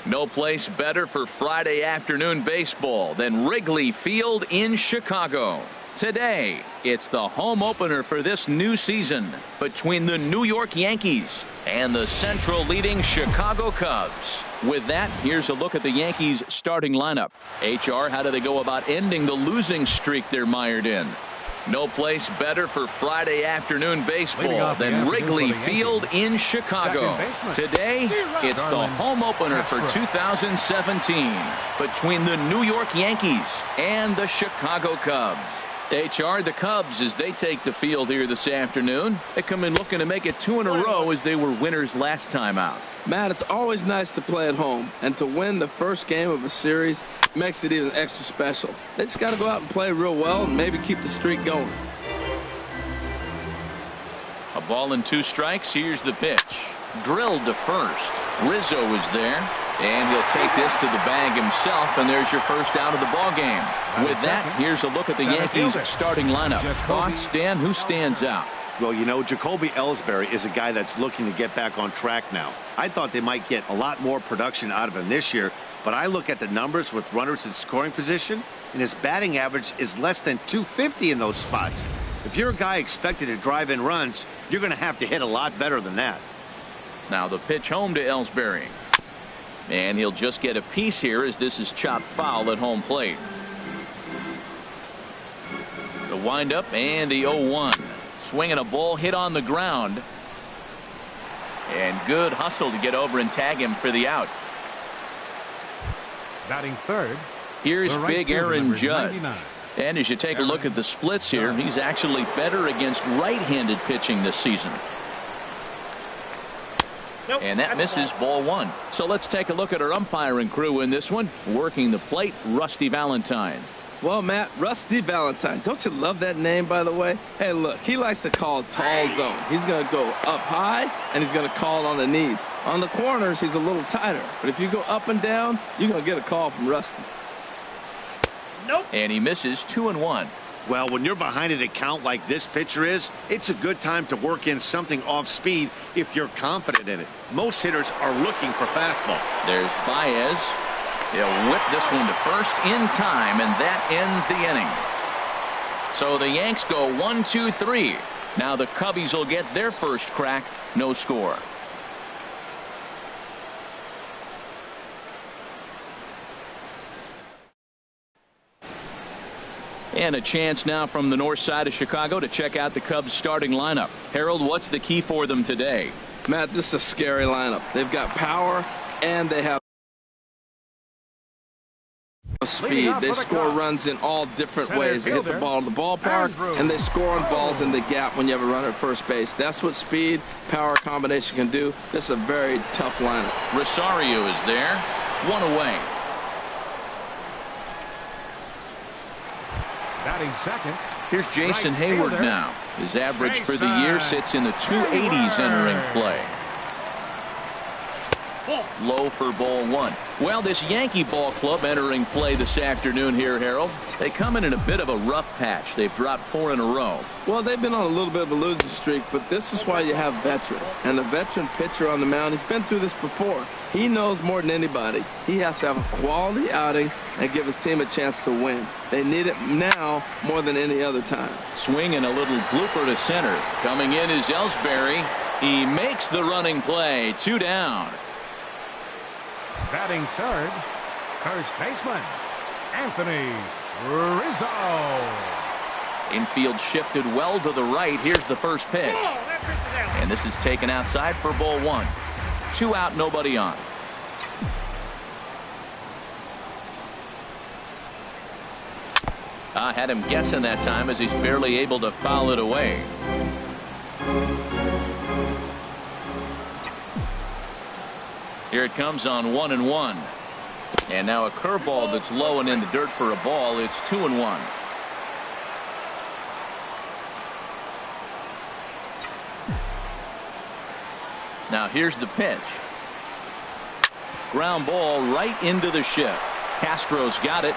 No place better for Friday afternoon baseball than Wrigley Field in Chicago. Today, it's the home opener for this new season between the New York Yankees and the Central leading Chicago Cubs. With that, here's a look at the Yankees starting lineup. HR, how do they go about ending the losing streak they're mired in? No place better for Friday afternoon baseball than Wrigley Field in Chicago. Today, it's the home opener for 2017 between the New York Yankees and the Chicago Cubs. HR, the Cubs, as they take the field here this afternoon, they come in looking to make it 2 in a row as they were winners last time out. Matt, it's always nice to play at home, and to win the first game of a series makes it even extra special. They just got to go out and play real well and maybe keep the streak going. A ball and 2 strikes. Here's the pitch. Drilled to first. Rizzo is there, and he'll take this to the bag himself, and there's your first out of the ball game. With that, here's a look at the Yankees starting lineup. Thoughts, Stan? Who stands out? Well, you know, Jacoby Ellsbury is a guy that's looking to get back on track now. I thought they might get a lot more production out of him this year, but I look at the numbers with runners in scoring position, and his batting average is less than .250 in those spots. If you're a guy expected to drive in runs, you're going to have to hit a lot better than that. Now the pitch home to Ellsbury. And he'll just get a piece here as this is chopped foul at home plate. The windup and the 0-1. Swinging a ball hit on the ground. And good hustle to get over and tag him for the out. Batting third. Here's right big Aaron Judge. 99. And as you take a look at the splits here, he's actually better against right-handed pitching this season. And that misses, ball 1. So let's take a look at our umpiring crew in this one. Working the plate, Rusty Valentine. Well, Matt, Rusty Valentine. Don't you love that name, by the way? Hey, look, he likes to call tall zone. He's going to go up high, and he's going to call it on the knees. On the corners, he's a little tighter. But if you go up and down, you're going to get a call from Rusty. Nope. And he misses, 2-1. Well, when you're behind an account like this pitcher is, it's a good time to work in something off speed if you're confident in it. Most hitters are looking for fastball. There's Baez. He'll whip this one to first in time, and that ends the inning. So the Yanks go 1-2-3. Now the Cubbies will get their first crack. No score. And a chance now from the north side of Chicago to check out the Cubs starting lineup. Harold, what's the key for them today? Matt, this is a scary lineup. They've got power and they have speed. They score runs in all different ways. They hit the ball to the ballpark, and they score on balls in the gap when you have a runner at first base. That's what speed, power combination can do. This is a very tough lineup. Rosario is there. 1 away. Batting second. Here's Jason Hayward now. His average for the year sits in the 280s entering play. Low for ball 1. Well, this Yankee ball club entering play this afternoon here, Harold. They come in a bit of a rough patch. They've dropped 4 in a row. Well, they've been on a little bit of a losing streak, but this is why you have veterans. And a veteran pitcher on the mound, he's been through this before. He knows more than anybody. He has to have a quality outing and give his team a chance to win. They need it now more than any other time. Swing and a little blooper to center. Coming in is Ellsbury. He makes the running play. 2 down. Batting third, first baseman, Anthony Rizzo. Infield shifted well to the right. Here's the first pitch. And this is taken outside for ball 1. 2 out, nobody on. Had him guessing that time as he's barely able to foul it away. Here it comes on 1-1. And now a curveball that's low and in the dirt for a ball. It's 2-1. Now here's the pitch. Ground ball right into the shift. Castro's got it.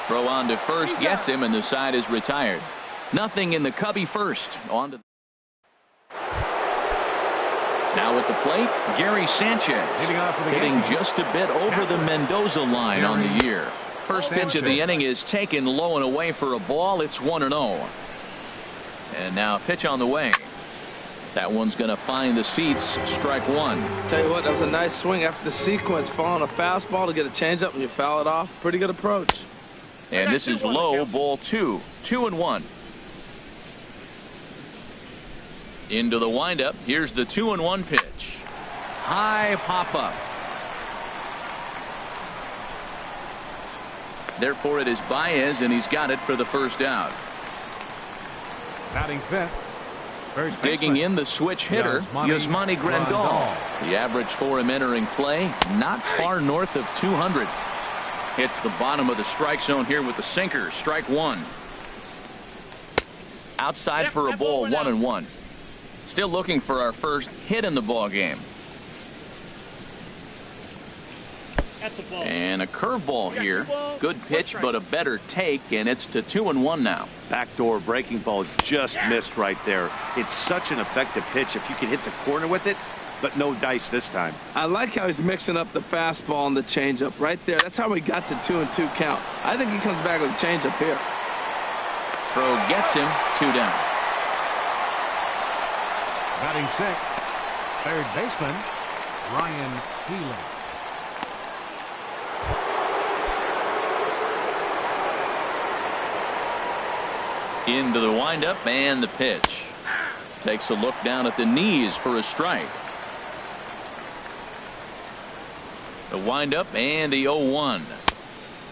Throw on to first gets him, and the side is retired. Nothing in the Cubby first. On to Now at the plate, Gary Sanchez, hitting just a bit over the Mendoza line on the year. First pitch of the inning is taken low and away for a ball. It's 1-0. And now a pitch on the way. That one's going to find the seats. Strike one. Tell you what, that was a nice swing after the sequence. Following a fastball to get a changeup and you foul it off. Pretty good approach. And this is low, ball 2. 2-1. Into the windup. Here's the 2-1 pitch. High pop up. Therefore, it is Baez, and he's got it for the first out. Batting fifth. Digging in the switch hitter, Yasmani Grandal. The average for him entering play, not far north of 200. Hits the bottom of the strike zone here with the sinker. Strike one. Outside for a ball, 1-1. Still looking for our first hit in the ball game. And a curveball here. Good pitch, but a better take, and it's to 2-1 now. Backdoor breaking ball just missed right there. It's such an effective pitch if you can hit the corner with it, but no dice this time. I like how he's mixing up the fastball and the changeup right there. That's how we got the 2-2 count. I think he comes back with a changeup here. Throw gets him, 2 down. Batting sixth, third baseman, Ryan Healy. Into the windup and the pitch. Takes a look down at the knees for a strike. The windup and the 0-1.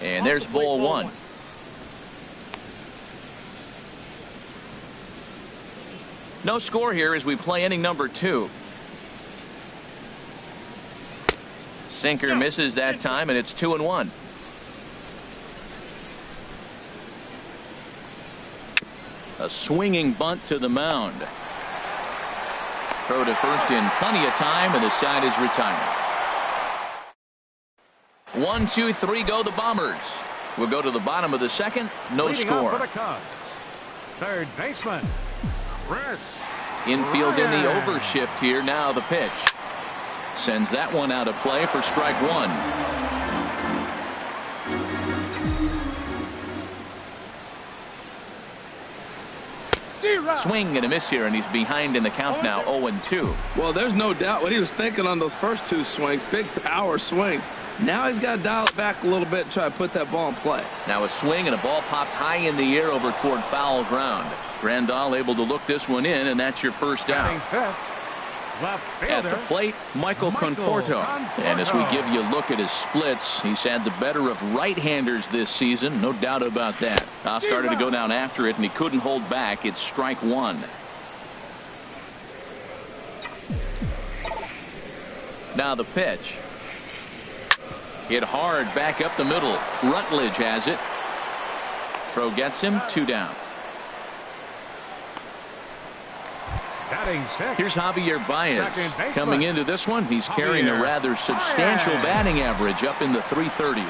And there's ball one. No score here as we play inning number 2. Sinker misses that time, and it's 2-1. A swinging bunt to the mound. Throw to first in plenty of time, and the side is retired. 1, 2, 3 go the Bombers. We'll go to the bottom of the second. No score. For the Cubs, third baseman, Chris Infield in the overshift here. Now the pitch. Sends that one out of play for strike one. Swing and a miss here, and he's behind in the count now, 0-2. Well, there's no doubt what he was thinking on those first 2 swings. Big power swings. Now he's got to dial it back a little bit and try to put that ball in play. Now a swing and a ball popped high in the air over toward foul ground. Grandal able to look this one in, and that's your first out. At the plate, Michael Conforto. And as we give you a look at his splits, he's had the better of right-handers this season, no doubt about that. Started to go down after it, and he couldn't hold back. It's strike one. Now the pitch. Hit hard back up the middle. Rutledge has it. Throw gets him, 2 down. Here's Javier Baez. Coming into this one, he's carrying a rather substantial batting average up in the 330s.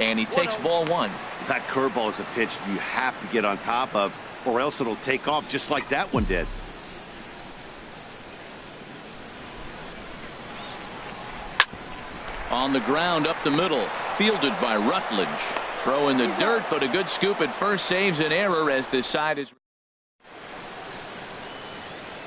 And he takes ball one. That curveball is a pitch you have to get on top of, or else it'll take off just like that one did. On the ground up the middle, fielded by Rutledge. Throw in the dirt, but a good scoop at first saves an error as this side is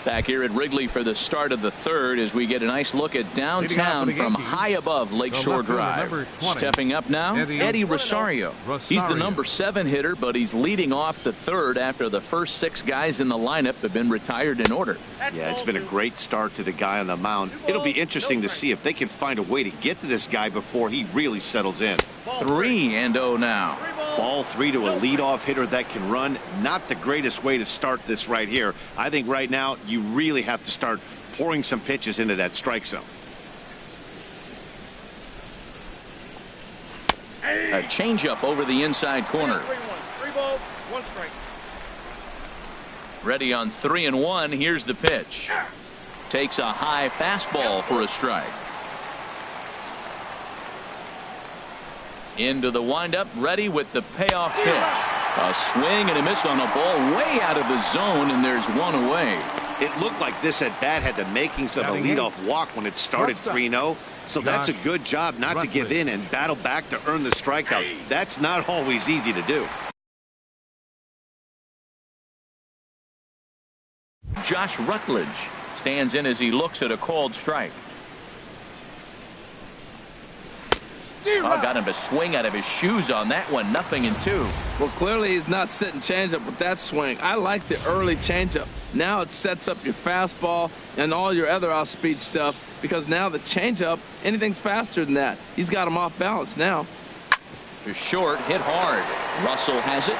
back here at Wrigley for the start of the third as we get a nice look at downtown from high above Lakeshore Drive. Stepping up now, Eddie Rosario. He's the number 7 hitter, but he's leading off the third after the first 6 guys in the lineup have been retired in order. Yeah, it's been a great start to the guy on the mound. It'll be interesting to see if they can find a way to get to this guy before he really settles in. 3-0 now. Ball 3 to a leadoff hitter that can run. Not the greatest way to start this right here. I think right now you really have to start pouring some pitches into that strike zone. A changeup over the inside corner. 3 balls, 1 strike. Ready on 3-1. Here's the pitch. Takes a high fastball for a strike. Into the windup, ready with the payoff pitch. A swing and a miss on a ball way out of the zone, and there's one away. It looked like this at bat had the makings of a leadoff walk when it started 3-0. So that's a good job not to give in and battle back to earn the strikeout. That's not always easy to do. Josh Rutledge stands in as he looks at a called strike. Oh, got him to swing out of his shoes on that one. 0-2. Well, clearly he's not sitting changeup with that swing. I like the early changeup. Now it sets up your fastball and all your other off-speed stuff, because now the changeup, anything's faster than that. He's got him off balance now. To short, hit hard. Russell has it.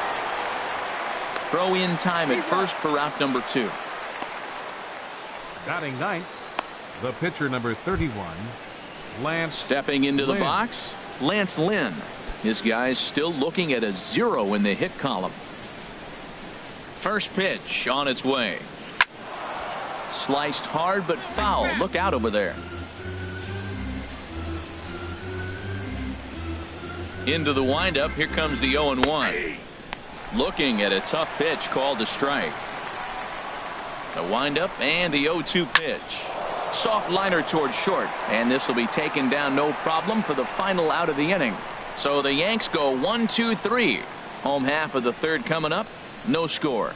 Throw in time at first for out number 2. Batting ninth, the pitcher number 31, Lance. Stepping into the box, Lance Lynn. This guy's still looking at a 0 in the hit column. First pitch on its way. Sliced hard but foul. Look out over there. Into the windup. Here comes the 0-1. Looking at a tough pitch called a strike. The windup and the 0-2 pitch. Soft liner towards short, and this will be taken down no problem for the final out of the inning. So the Yanks go 1-2-3. Home half of the third coming up. No score.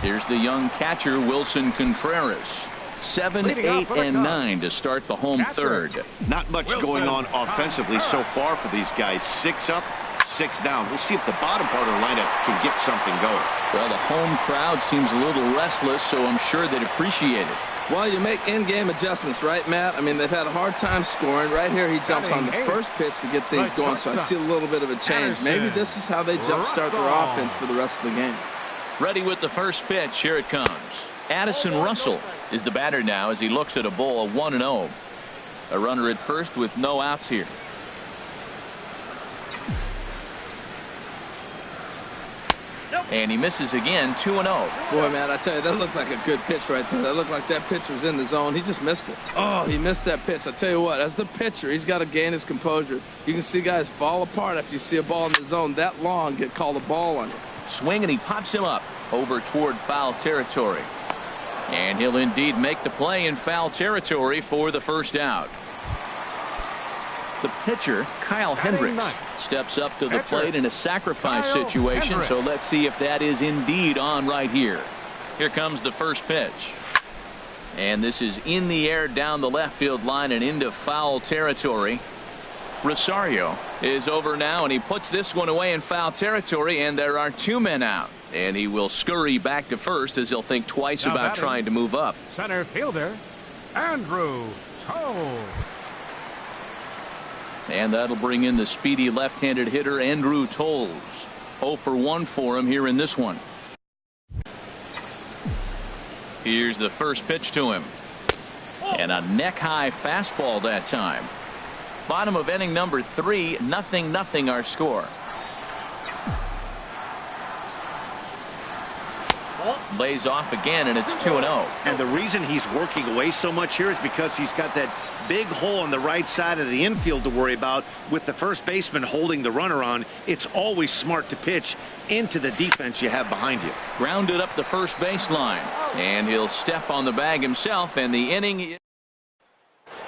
Here's the young catcher Wilson Contreras. 7, 8, and 9 to start the home third. Not much going on offensively so far for these guys. 6 up, 6 down. We'll see if the bottom part of the lineup can get something going. Well, the home crowd seems a little restless, so I'm sure they'd appreciate it. Well, you make in-game adjustments, right, Matt? I mean, they've had a hard time scoring. Right here, he jumps on the first pitch to get things going, so I see a little bit of a change. Maybe this is how they jumpstart their offense for the rest of the game. Ready with the first pitch. Here it comes. Addison Russell is the batter now as he looks at a ball 1-0. A runner at first with no outs here. And he misses again. 2-0. Boy, man, I tell you, that looked like a good pitch right there. That looked like that pitch was in the zone. He just missed it. Oh, he missed that pitch. I tell you what, as the pitcher, he's got to gain his composure. You can see guys fall apart after you see a ball in the zone that long get called a ball on you. Swing, and he pops him up over toward foul territory. And he'll indeed make the play in foul territory for the first out. The pitcher, Kyle Hendricks, steps up to the plate in a sacrifice situation, so let's see if that is indeed on right here. Here comes the first pitch. And this is in the air down the left field line and into foul territory. Rosario is over now, and he puts this one away in foul territory, and there are 2 men out. And he will scurry back to first as he'll think twice about trying to move up. Center fielder, Andrew Toll. And that'll bring in the speedy left-handed hitter Andrew Tolles. 0 for 1 for him here in this one. Here's the first pitch to him. And a neck-high fastball that time. Bottom of inning number 3, 0-0 our score. Lays off again, and it's 2-0. And the reason he's working away so much here is because he's got that big hole on the right side of the infield to worry about. With the first baseman holding the runner on, it's always smart to pitch into the defense you have behind you. Grounded up the first baseline, and he'll step on the bag himself, and the inning.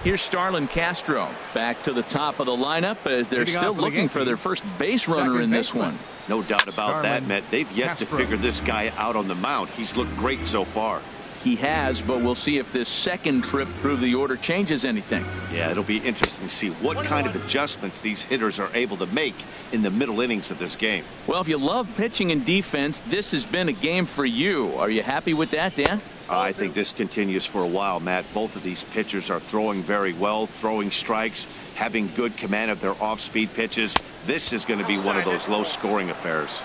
Here's Starlin Castro back to the top of the lineup as they're still looking for their first base runner in this one. No doubt about that, Matt. They've yet to figure this guy out on the mound. He's looked great so far. He has, but we'll see if this second trip through the order changes anything. Yeah, it'll be interesting to see what kind of adjustments these hitters are able to make in the middle innings of this game. Well, if you love pitching and defense, this has been a game for you. Are you happy with that, Dan? I think this continues for a while, Matt. Both of these pitchers are throwing very well, throwing strikes, having good command of their off-speed pitches. This is going to be one of those low-scoring affairs.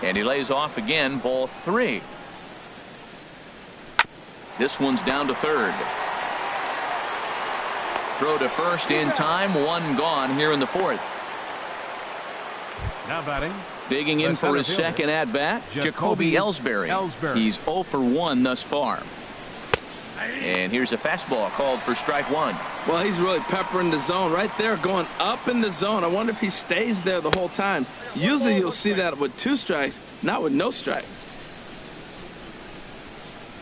And he lays off again, ball 3. This one's down to third. Throw to first in time, 1 gone here in the 4th. Now batting. Digging in for his second at-bat, Jacoby Ellsbury. He's 0 for 1 thus far. And here's a fastball called for strike one. Well, he's really peppering the zone right there, going up in the zone. I wonder if he stays there the whole time. Usually you'll see that with 2 strikes, not with no strikes.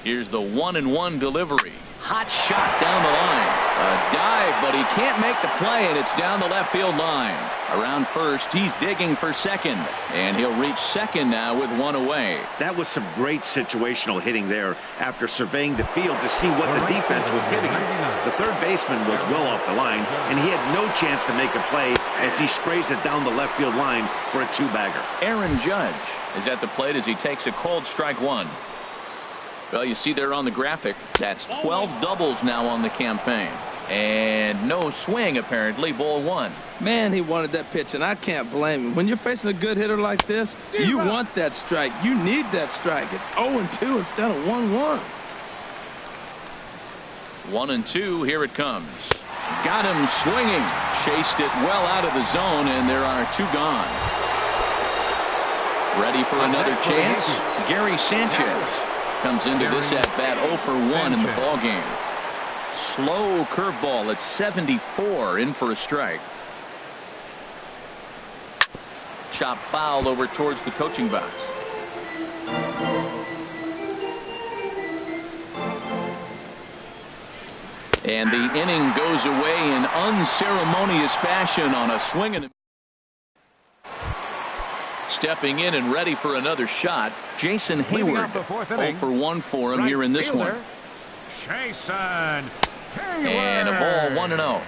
Here's the 1-1 delivery. Hot shot down the line. A dive, but he can't make the play, and it's down the left field line. Around first, he's digging for second, and he'll reach second now with 1 away. That was some great situational hitting there after surveying the field to see what the defense was giving him. The third baseman was well off the line, and he had no chance to make a play as he sprays it down the left field line for a 2-bagger. Aaron Judge is at the plate as he takes a called strike one. Well, you see there on the graphic, that's 12 doubles now on the campaign. And no swing, apparently, ball 1. Man, he wanted that pitch, and I can't blame him. When you're facing a good hitter like this, you want that strike. You need that strike. It's 0-2 instead of 1-1. 1-2, here it comes. Got him swinging. Chased it well out of the zone, and there are 2 gone. Ready for another chance? Gary Sanchez comes into this at-bat 0 for 1 in the ballgame. Slow curveball at 74, in for a strike. Chop foul over towards the coaching box. And the inning goes away in unceremonious fashion on a swing and a stepping in and ready for another shot, Jason Hayward. 0 for 1 for him here in this one. Jason Hayward. And a ball 1-0.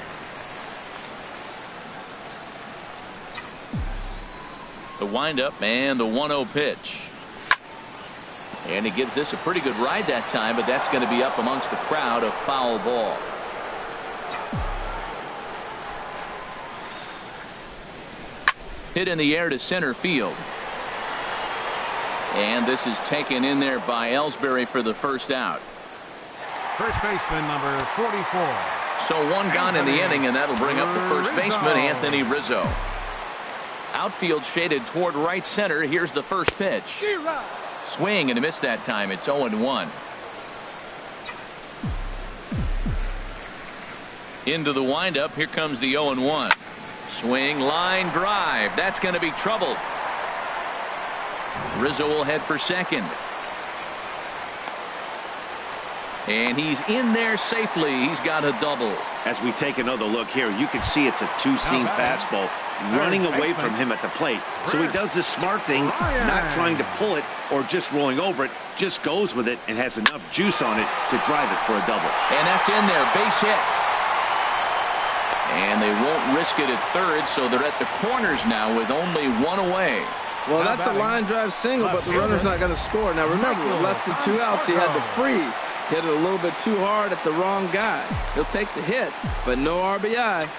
The windup and the 1-0 pitch. And he gives this a pretty good ride that time, but that's going to be up amongst the crowd, a foul ball. Hit in the air to center field. And this is taken in there by Ellsbury for the first out. First baseman number 44. So 1 gone in the inning, and that'll bring up the first baseman, Anthony Rizzo. Outfield shaded toward right center. Here's the first pitch. Swing and a miss that time. It's 0-1. Into the windup. Here comes the 0-1. Swing, line drive. That's going to be trouble. Rizzo will head for second. And he's in there safely. He's got a double. As we take another look here, you can see it's a 2-seam fastball running away from him at the plate. So he does this smart thing, not trying to pull it or just rolling over it, just goes with it and has enough juice on it to drive it for a double. And that's in there, base hit. And they won't risk it at third, so they're at the corners now with only 1 away. Well, that's a line drive single, but the runner's not going to score. Now, remember, with less than 2 outs, he had to freeze. Hit it a little bit too hard at the wrong guy. He'll take the hit, but no RBI.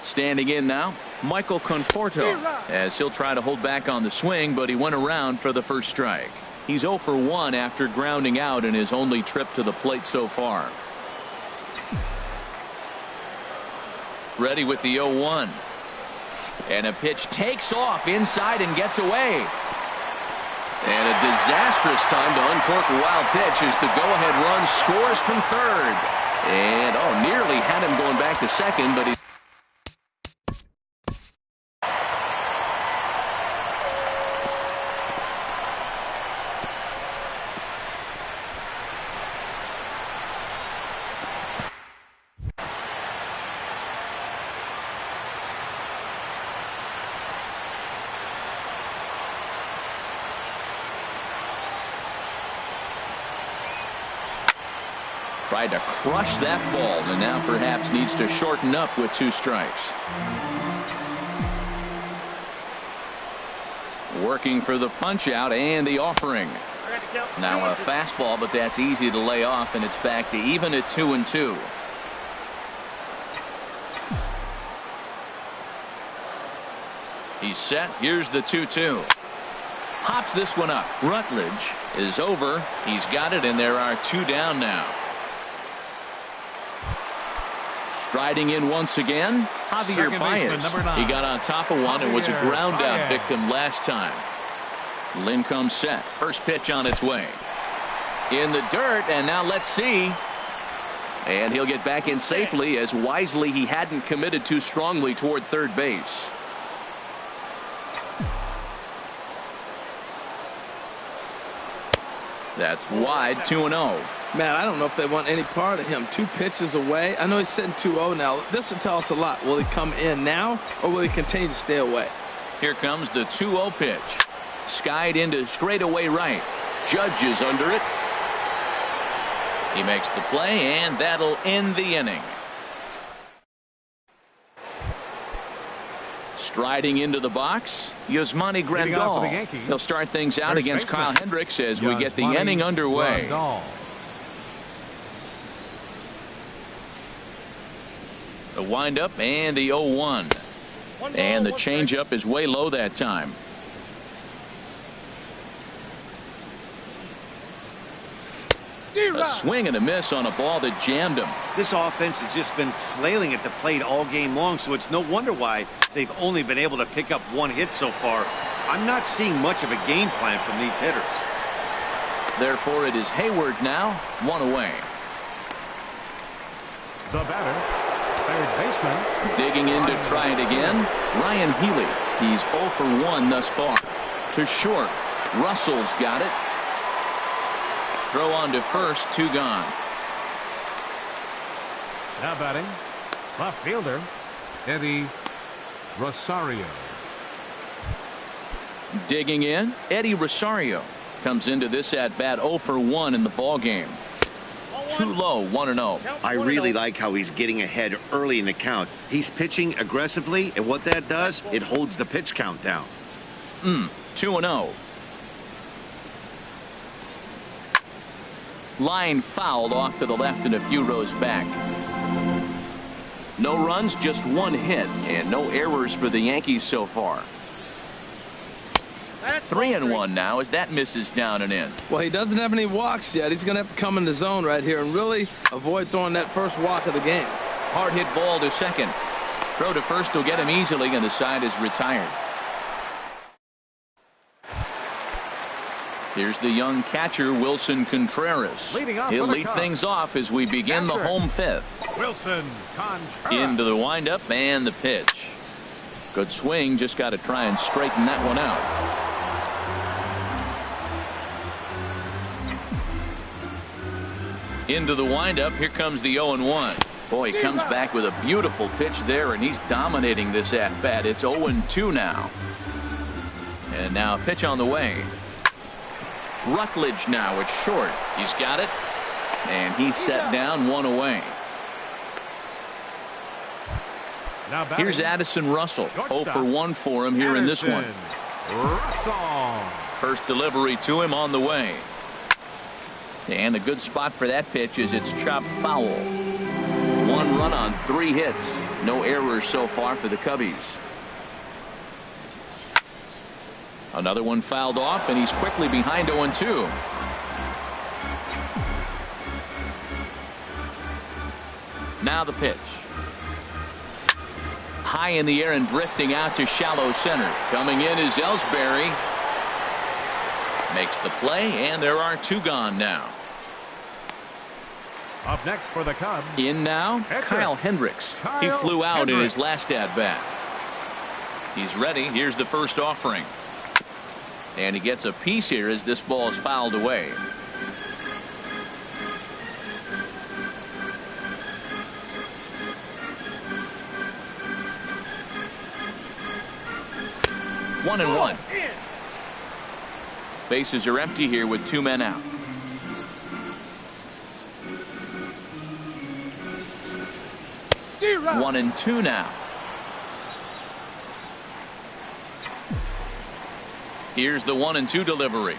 Standing in now, Michael Conforto, as he'll try to hold back on the swing, but he went around for the first strike. He's 0 for 1 after grounding out in his only trip to the plate so far. Ready with the 0-1. And a pitch takes off inside and gets away. And a disastrous time to uncork a wild pitch as the go-ahead run scores from third. And, nearly had him going back to second, but he... tried to crush that ball, and now perhaps needs to shorten up with 2 strikes. Working for the punch out and the offering. Now a fastball, but that's easy to lay off, and it's back to even at 2-2. He's set. Here's the 2-2. Hops this one up. Rutledge is over. He's got it, and there are 2 down now. Striding in once again, Javier Baez. He got on top of one and was a ground out victim last time. Lynn comes set. First pitch on its way. in the dirt, and now let's see. And he'll get back in safely, as wisely he hadn't committed too strongly toward third base. That's wide, 2-0. Man, I don't know if they want any part of him. 2 pitches away. I know he's sitting 2-0 now. This will tell us a lot. Will he come in now, or will he continue to stay away? Here comes the 2-0 pitch. Skied into straightaway right. Judge is under it. He makes the play, and that'll end the inning. Striding into the box, Yasmani Grandal. He'll start things out against Kyle Hendricks as we get the inning underway. The windup and the 0-1. And the changeup is way low that time. A swing and a miss on a ball that jammed him. This offense has just been flailing at the plate all game long, so it's no wonder why they've only been able to pick up 1 hit so far. I'm not seeing much of a game plan from these hitters. Therefore, it is Hayward now, 1 away. The batter, third baseman. Digging in to try it again, Ryan Healy. He's 0 for 1 thus far. To short, Russell's got it. Throw on to first, 2 gone. Now batting, left fielder, Eddie Rosario. Digging in, Eddie Rosario comes into this at bat 0 for 1 in the ball game. Too low, 1-0. I really like how he's getting ahead early in the count. He's pitching aggressively, and what that does, it holds the pitch count down. 2-0. Line fouled off to the left and a few rows back. No runs, just 1 hit, and no errors for the Yankees so far. 3-1 now as that misses down and in. Well, he doesn't have any walks yet. He's going to have to come in the zone right here and really avoid throwing that first walk of the game. Hard hit ball to second. Throw to first will get him easily, and the side is retired. Here's the young catcher, Wilson Contreras. He'll lead things off as we begin the home 5th. Wilson Contreras. Into the windup and the pitch. Good swing, just got to try and straighten that one out. Into the windup, here comes the 0-1. Boy, he comes back with a beautiful pitch there, and he's dominating this at-bat. It's 0-2 now. And now a pitch on the way. Rutledge now, it's short. He's got it, and he's set down, 1 away. Here's Addison Russell. 0 for 1 for him here in this one. First delivery to him on the way. And a good spot for that pitch is it's chopped foul. 1 run on 3 hits. No errors so far for the Cubbies. Another one fouled off, and he's quickly behind 0-2. Now the pitch. High in the air and drifting out to shallow center. Coming in is Ellsbury. Makes the play, and there are 2 gone now. Up next for the Cubs. In now, Kyle Hendricks. He flew out in his last at-bat. He's ready. Here's the first offering. And he gets a piece here as this ball is fouled away. One and one. Bases are empty here with 2 men out. Zero. 1-2 now. Here's the 1-2 delivery.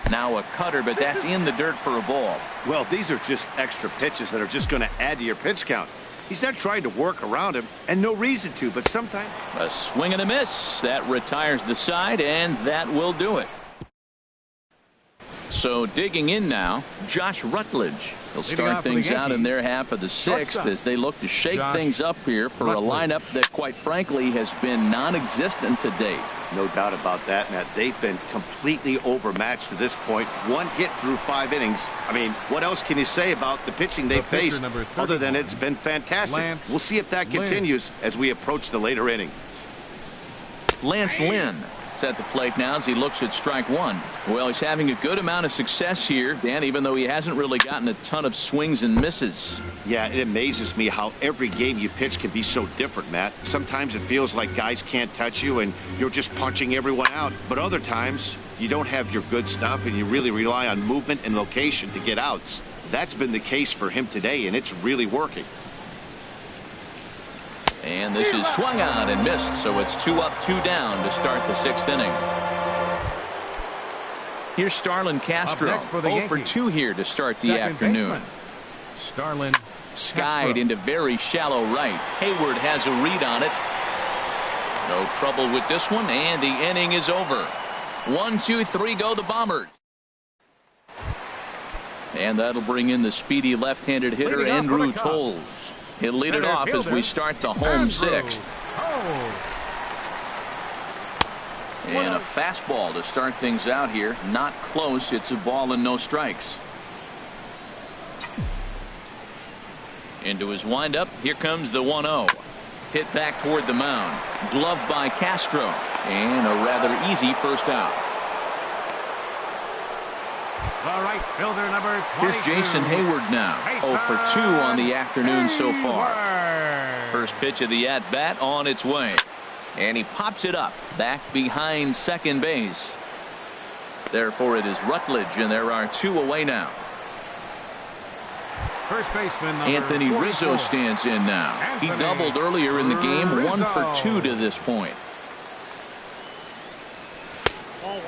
Now a cutter, but that's in the dirt for a ball. Well, these are just extra pitches that are just going to add to your pitch count. He's not trying to work around him, and no reason to, but sometimes. A swing and a miss. That retires the side, and that will do it. So digging in now, Josh Rutledge. He'll start things out in their half of the sixth as they look to shake things up here for a lineup that, quite frankly, has been non-existent to date. No doubt about that, Matt. They've been completely overmatched to this point. One hit through 5 innings. I mean, what else can you say about the pitching they faced other than it's been fantastic? We'll see if that continues as we approach the later inning. Lance Lynn is at the plate now as he looks at strike one. Well, he's having a good amount of success here, Dan, even though he hasn't really gotten a ton of swings and misses. Yeah, it amazes me how every game you pitch can be so different, Matt. Sometimes it feels like guys can't touch you and you're just punching everyone out. But other times you don't have your good stuff and you really rely on movement and location to get outs. That's been the case for him today, and it's really working. And this is swung out and missed, so it's 2 up, 2 down to start the 6th inning. Here's Starlin Castro, 0 for 2 here to start the afternoon. Starlin skied into very shallow right. Hayward has a read on it. No trouble with this one, and the inning is over. 1, 2, 3 go the Bombers. And that'll bring in the speedy left-handed hitter Andrew Tolles. He'll lead it off as we start the home 6th. And a fastball to start things out here. Not close. It's a ball and no strikes. Into his windup. Here comes the 1-0. Hit back toward the mound. Gloved by Castro. And a rather easy first out. The right fielder, number 22. Here's Jason Hayward now. 0 for 2 on the afternoon so far. First pitch of the at-bat on its way. And he pops it up back behind second base. Therefore it is Rutledge, and there are 2 away now. First baseman Anthony 44. Rizzo stands in now. He doubled earlier in the game. 1 for 2 to this point.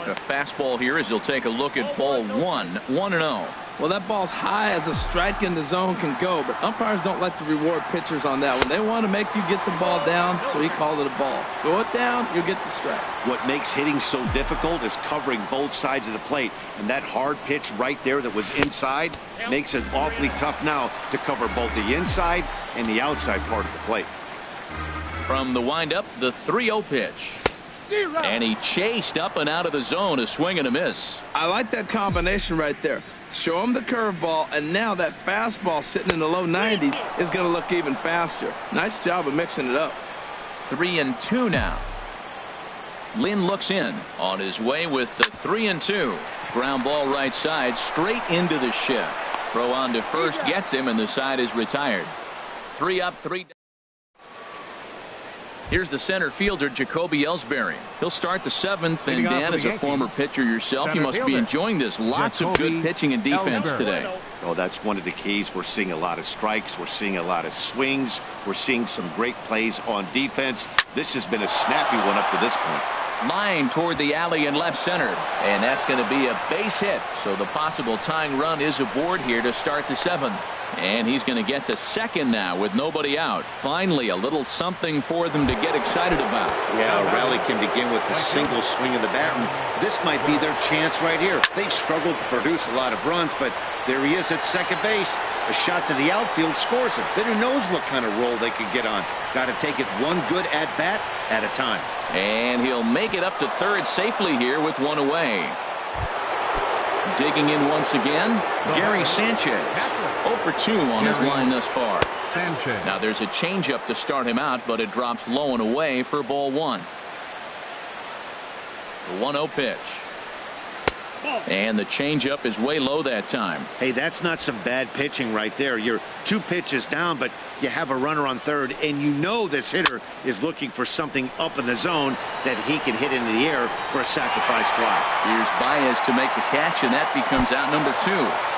A fastball here as he'll take a look at ball 1. 1-0. Well, that ball's high as a strike in the zone can go, but umpires don't like to reward pitchers on that one. They want to make you get the ball down, so he called it a ball. Throw it down, you'll get the strike. What makes hitting so difficult is covering both sides of the plate, and that hard pitch right there that was inside makes it awfully tough now to cover both the inside and the outside part of the plate. From the windup, the 3-0 pitch. And he chased up and out of the zone, a swing and a miss. I like that combination right there. Show him the curveball, and now that fastball sitting in the low 90s is going to look even faster. Nice job of mixing it up. 3-2 now. Lynn looks in on his way with the 3-2. Ground ball right side, straight into the shift. Throw on to first gets him, and the side is retired. 3 up, 3 down. Here's the center fielder, Jacoby Ellsbury. He'll start the 7th, and Dan, as a former pitcher yourself, you must be enjoying this. Lots of good pitching and defense today. Oh, that's one of the keys. We're seeing a lot of strikes. We're seeing a lot of swings. We're seeing some great plays on defense. This has been a snappy one up to this point. Line toward the alley in left center, and that's going to be a base hit. So the possible tying run is aboard here to start the 7th. And he's going to get to second now with nobody out. Finally, a little something for them to get excited about. Yeah, a rally can begin with a single swing of the bat, and this might be their chance right here. They've struggled to produce a lot of runs, but there he is at second base. A shot to the outfield scores him. Then who knows what kind of roll they could get on. Got to take it one good at-bat at a time. And he'll make it up to third safely here with 1 away. Digging in once again, Gary Sanchez. 0 for 2 on his line thus far. Now there's a changeup to start him out, but it drops low and away for ball 1. The 1-0 pitch. And the changeup is way low that time. Hey, that's not some bad pitching right there. You're 2 pitches down, but you have a runner on third, and you know this hitter is looking for something up in the zone that he can hit into the air for a sacrifice fly. Here's Baez to make the catch, and that becomes out number 2.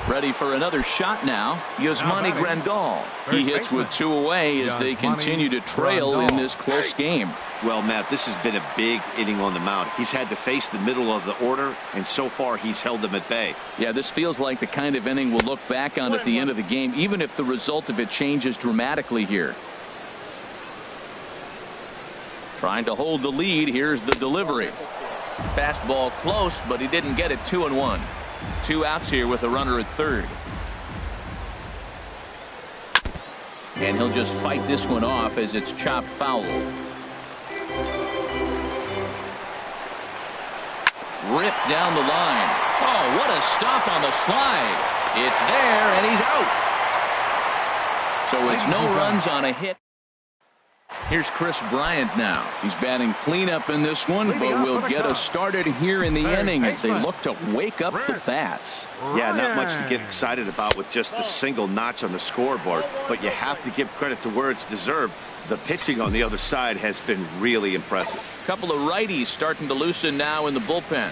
Ready for another shot now, Yasmani Grandal. He hits with 2 away as they continue to trail in this close game. Well, Matt, this has been a big inning on the mound. He's had to face the middle of the order, and so far he's held them at bay. Yeah, this feels like the kind of inning we'll look back on at the end of the game, even if the result of it changes dramatically here. Trying to hold the lead. Here's the delivery. Fastball close, but he didn't get it. 2-1. 2 outs here with a runner at third. And he'll just fight this one off as it's chopped foul. Ripped down the line. Oh, what a stop on the slide. It's there, and he's out. So it's no runs on a hit. Here's Chris Bryant now. He's batting cleanup in this one, but will get us started here in the inning as they look to wake up the bats. Yeah, not much to get excited about with just a single notch on the scoreboard, but you have to give credit to where it's deserved. The pitching on the other side has been really impressive. A couple of righties starting to loosen now in the bullpen.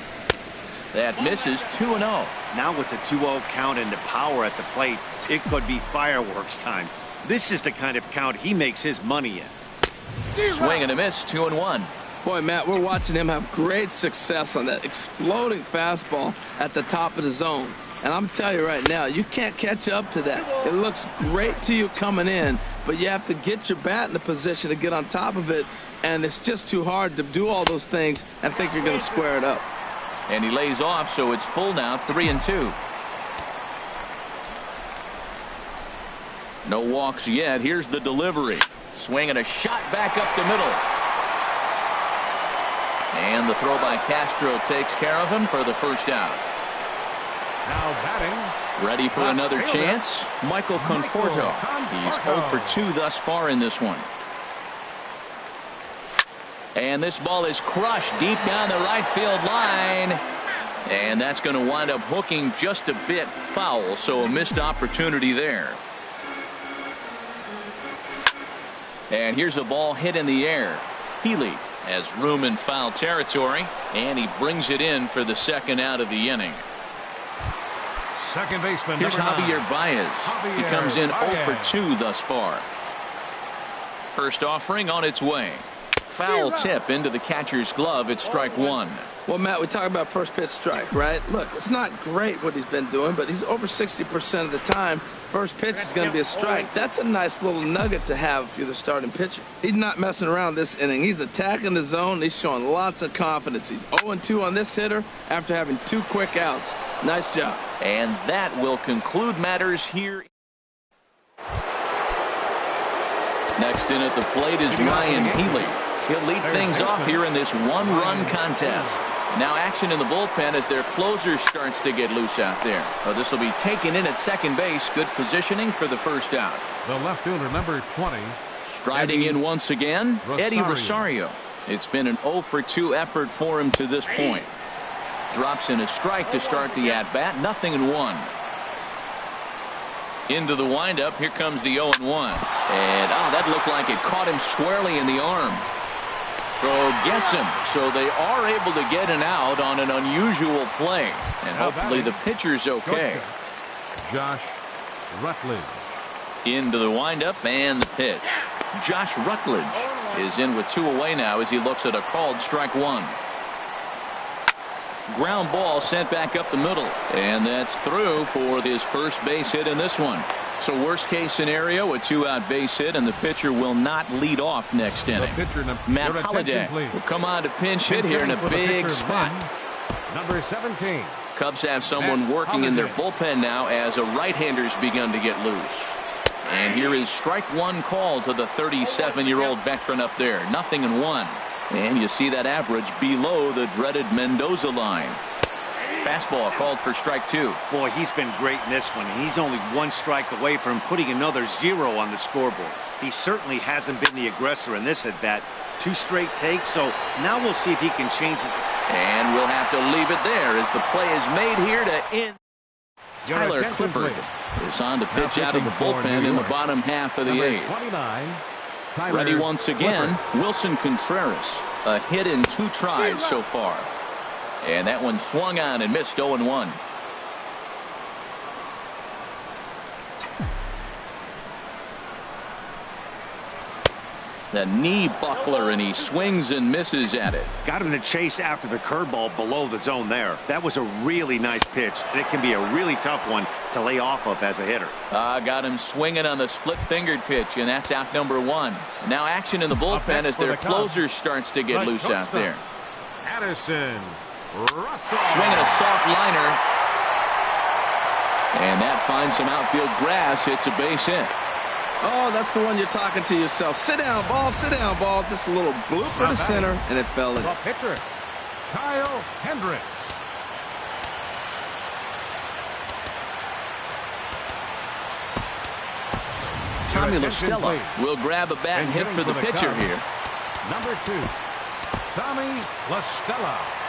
That misses. 2-0. Now with the 2-0 count and the power at the plate, it could be fireworks time. This is the kind of count he makes his money in. Swing and a miss. 2-1. Boy, Matt, we're watching him have great success on that exploding fastball at the top of the zone. And I'm telling you right now, you can't catch up to that. It looks great to you coming in, but you have to get your bat in the position to get on top of it. And it's just too hard to do all those things and think you're going to square it up. And he lays off, so it's full now. 3-2. No walks yet. Here's the delivery. Swing and a shot back up the middle. And the throw by Castro takes care of him for the first out. Now batting. Ready for another chance? Michael Conforto. He's 0 for 2 thus far in this one. And this ball is crushed deep down the right field line. And that's going to wind up hooking just a bit foul, so a missed opportunity there. And here's a ball hit in the air. Healy has room in foul territory, and he brings it in for the second out of the inning. Second baseman. Here's Javier Baez. He comes in 0 for 2 thus far. First offering on its way. Foul tip into the catcher's glove. It's strike 1. Well, Matt, we talk about first pitch strike, right? Look, it's not great what he's been doing, but he's over 60% of the time. First pitch is going to be a strike. That's a nice little nugget to have if you're the starting pitcher. He's not messing around this inning. He's attacking the zone. He's showing lots of confidence. He's 0-2 on this hitter after having 2 quick outs. Nice job. And that will conclude matters here. Next in at the plate is Ryan Healy. He'll lead things off here in this 1-run contest. Now action in the bullpen as their closer starts to get loose out there. This will be taken in at second base. Good positioning for the first out. The left fielder, number 20. Striding in once again, Eddie Rosario. It's been an 0 for 2 effort for him to this point. Drops in a strike to start the at-bat. 0-1. Into the windup. Here comes the 0-1. And that looked like it caught him squarely in the arm. Throw gets him, so they are able to get an out on an unusual play, and hopefully the pitcher's okay. Josh Rutledge. Into the windup and the pitch. Josh Rutledge is in with 2 away now as he looks at a called strike 1. Ground ball sent back up the middle, and that's through for his first base hit in this one. So worst case scenario, a 2-out base hit, and the pitcher will not lead off next inning. Matt Holliday will come on to pinch hit here in a big spot. Number 17. Cubs have someone working in their bullpen now as a right-hander's begun to get loose. And here is strike 1 call to the 37-year-old veteran up there. 0-1. And you see that average below the dreaded Mendoza line. Fastball called for strike 2. Boy, he's been great in this one, and he's only 1 strike away from putting another 0 on the scoreboard. He certainly hasn't been the aggressor in this at-bat. 2 straight takes, so now we'll see if he can change his... And we'll have to leave it there as the play is made here to end. Tyler Clifford is on to pitch out of the bullpen in the bottom half of the 8th. Ready once again, Wilson Contreras. A hit in 2 tries so far. And that one swung on and missed. 0-1. The knee buckler, and he swings and misses at it. Got him to chase after the curveball below the zone there. That was a really nice pitch, and it can be a really tough one to lay off of as a hitter. Got him swinging on the split-fingered pitch, and that's out number one. Now action in the bullpen as their closer starts to get loose out there. Addison Russell. Swinging a soft liner. And that finds some outfield grass. It's a base hit. Oh, that's the one you're talking to yourself. Sit down, ball, sit down, ball. Just a little blooper to center, and it fell in. The pitcher, Kyle Hendricks. Tommy LaStella will grab a bat and hit for the pitcher here. Number 2, Tommy LaStella.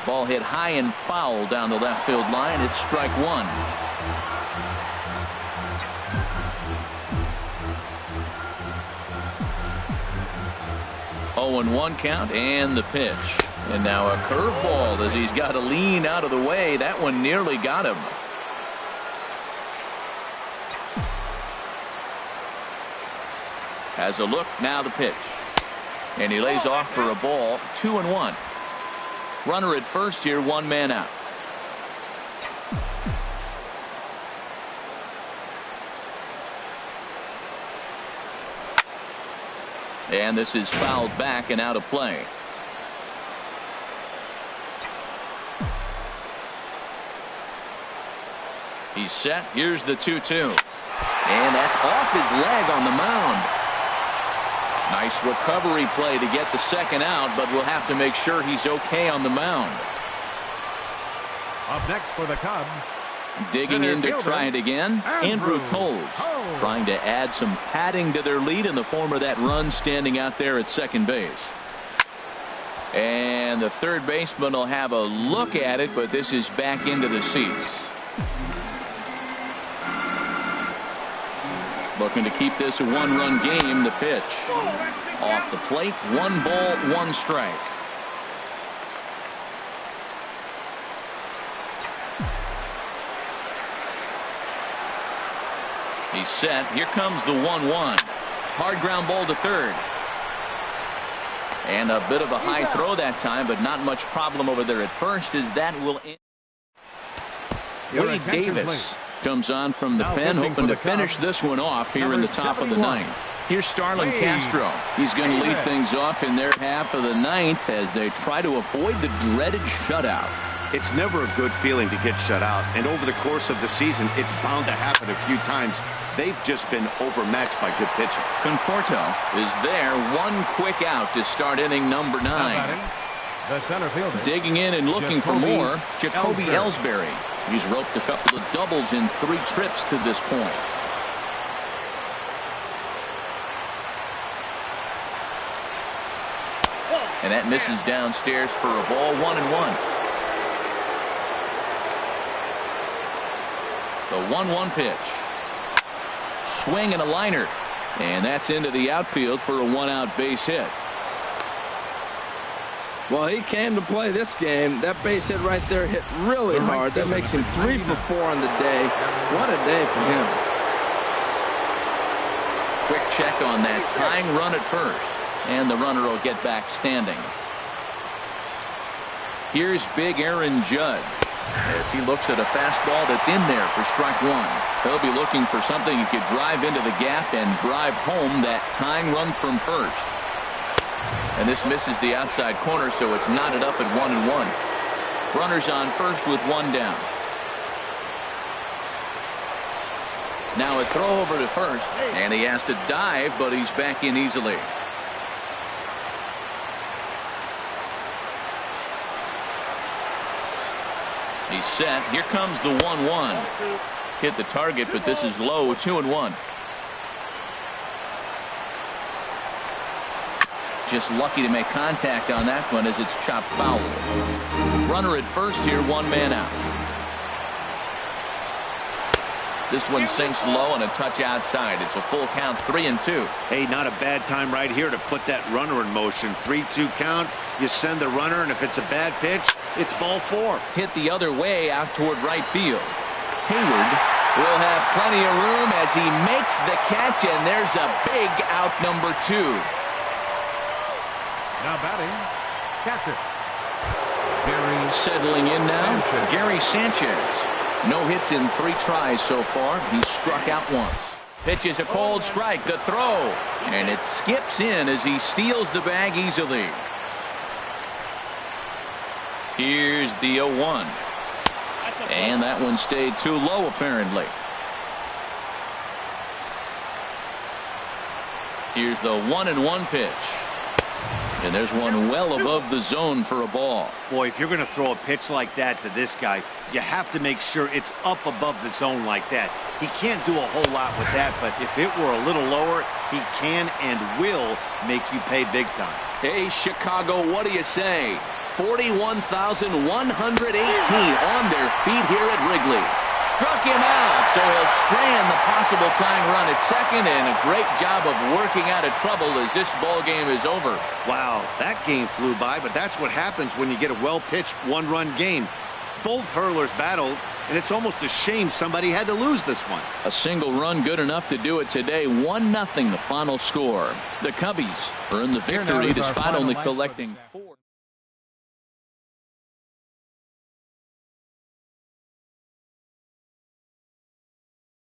Ball hit high and foul down the left field line. It's strike one. Oh, and 1 count, and the pitch. And now a curveball as he's got to lean out of the way. That one nearly got him. Has a look, now the pitch. And he lays off for a ball. 2-1. Runner at first here, 1 man out. And this is fouled back and out of play. He's set. Here's the 2-2. And that's off his leg on the mound. Nice recovery play to get the second out, but we'll have to make sure he's okay on the mound. Up next for the Cubs. Digging in to try it again, Andrew Toles, trying to add some padding to their lead in the form of that run standing out there at second base. And the third baseman will have a look at it, but this is back into the seats. Looking to keep this a 1-run game. The pitch off the plate. 1 ball, 1 strike. He's set. Here comes the 1-1. Hard ground ball to third. And a bit of a high throw that time, but not much problem over there at first, as that will end. Wade Davis comes on from the pen, hoping to finish this one off here in the top of the 9th. Here's Starlin Castro. He's going to lead things off in their half of the 9th as they try to avoid the dreaded shutout. It's never a good feeling to get shut out, and over the course of the season, it's bound to happen a few times. They've just been overmatched by good pitching. Conforto is there. 1 quick out to start inning number 9. The center fielder. Digging in and looking for more, Jacoby Ellsbury. He's roped a couple of doubles in 3 trips to this point. And that misses downstairs for a ball. 1-1. The 1-1 pitch. Swing and a liner. And that's into the outfield for a 1-out base hit. Well, he came to play this game. That base hit right there hit really hard. That makes him 3 for 4 on the day. What a day for him. Quick check on that tying run at first. And the runner will get back standing. Here's big Aaron Judd as he looks at a fastball that's in there for strike 1. He'll be looking for something he could drive into the gap and drive home that tying run from first. And this misses the outside corner, so it's knotted up at 1-1. Runners on first with 1 down. Now a throw over to first, and he has to dive, but he's back in easily. He's set. Here comes the 1-1. Hit the target, but this is low. 2-1. Just lucky to make contact on that one as it's chopped foul. Runner at first here, 1 man out. This one sinks low and a touch outside. It's a full count, 3-2. Hey, not a bad time right here to put that runner in motion. 3-2 count. You send the runner, and if it's a bad pitch, it's ball 4. Hit the other way out toward right field. Hayward will have plenty of room as he makes the catch, and there's a big out number 2. Now batting, catcher. Gary settling in now. Sanchez. Gary Sanchez. No hits in 3 tries so far. He's struck out once. Pitches a cold strike. The throw. And it skips in as he steals the bag easily. Here's the 0-1. And that one stayed too low apparently. Here's the 1-1 pitch. And there's one well above the zone for a ball. Boy, if you're going to throw a pitch like that to this guy, you have to make sure it's up above the zone like that. He can't do a whole lot with that, but if it were a little lower, he can and will make you pay big time. Hey, Chicago, what do you say? 41,118 on their feet here at Wrigley. Struck him out, so he'll strand the possible tying run at second, and a great job of working out of trouble as this ball game is over. Wow, that game flew by, but that's what happens when you get a well-pitched one-run game. Both hurlers battled, and it's almost a shame somebody had to lose this one. A single run good enough to do it today. 1-0 the final score. The Cubbies earn the victory despite only collecting 4.